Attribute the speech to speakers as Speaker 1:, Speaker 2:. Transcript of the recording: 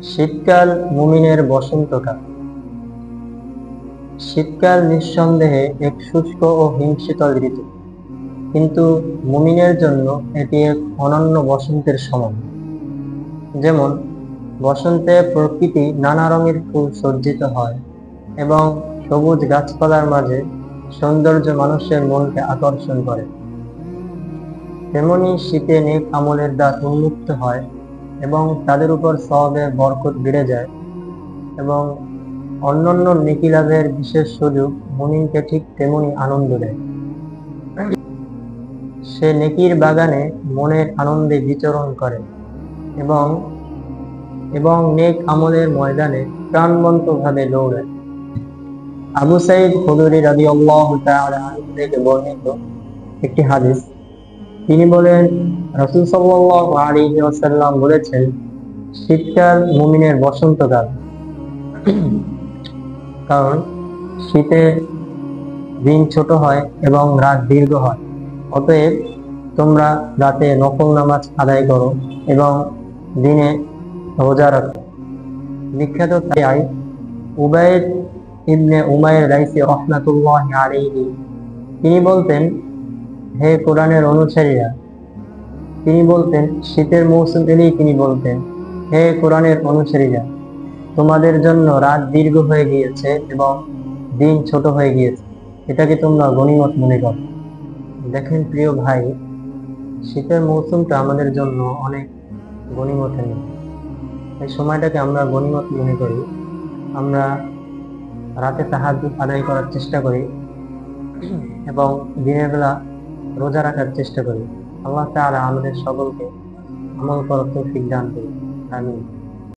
Speaker 1: শীতকাল মুমিনের বসন্তকাল। শীতকাল নিঃসন্দেহে এক শুষ্ক ও হিমশীতল ঋতু, কিন্তু মুমিনের জন্য এটি এক অনন্য বসন্তের সময়। যেমন বসন্তে প্রকৃতি নানা রঙের ফুল সজ্জিত হয় এবং সবুজ গাছপালার মাঝে সৌন্দর্য মানুষের মনকে আকর্ষণ করে, তেমনি শীতে নেক আমলের দ্বার উন্মুক্ত হয় এবং তাদের উপর সওয়াবের বরকত বেড়ে যায় এবং অন্যান্য নেকি লাভের বিশেষ সুযোগ মুমিনকে ঠিক তেমনি আনন্দ দেয়। সে নেকির বাগানে মনের আনন্দে বিচরণ করে এবং এবং নেক আমলের ময়দানে প্রাণবন্তভাবে দৌড়ায়। আবু সাঈদ খুদরী রাদিয়াল্লাহু তাআলা আনহু থেকে বর্ণিত একটি হাদিস, তিনি বলেন, রাসূল সাল্লাল্লাহু আলাইহি ওয়াসাল্লাম বলেছেন, শীতকাল মুমিনের বসন্তকাল। কারণ শীতে দিন ছোট হয় এবং রাত দীর্ঘ হয়। অতএব তোমরা রাতে নফল নামাজ আদায় করো এবং দিনে রোজা রাখো। বিখ্যাত তাই উবাইদ ইবনে উমাইর রাইসি রাহমাতুল্লাহি আলাইহি তিনি বলতেন, হে কোরআনের অনুসারীরা, তিনি বলতেন শীতের মৌসুম এলেই তিনি বলতেন, হে কোরআনের অনুসারীরা, তোমাদের জন্য রাত দীর্ঘ হয়ে গিয়েছে এবং দিন ছোট হয়ে গিয়েছে, এটাকে তোমরা গনিমত মনে করো। দেখেন প্রিয় ভাই, শীতের মৌসুমটা আমাদের জন্য অনেক গনিমতের মতো। এই সময়টাকে আমরা গনিমত মনে করি। আমরা রাতে তাহাজ্জুদ আদায় করার চেষ্টা করি এবং দিনের বেলা রোজা রাখার চেষ্টা করি। আল্লাহ তাআলা আমাদের সকলকে আমল করার তৌফিক দান করুন। আমিন।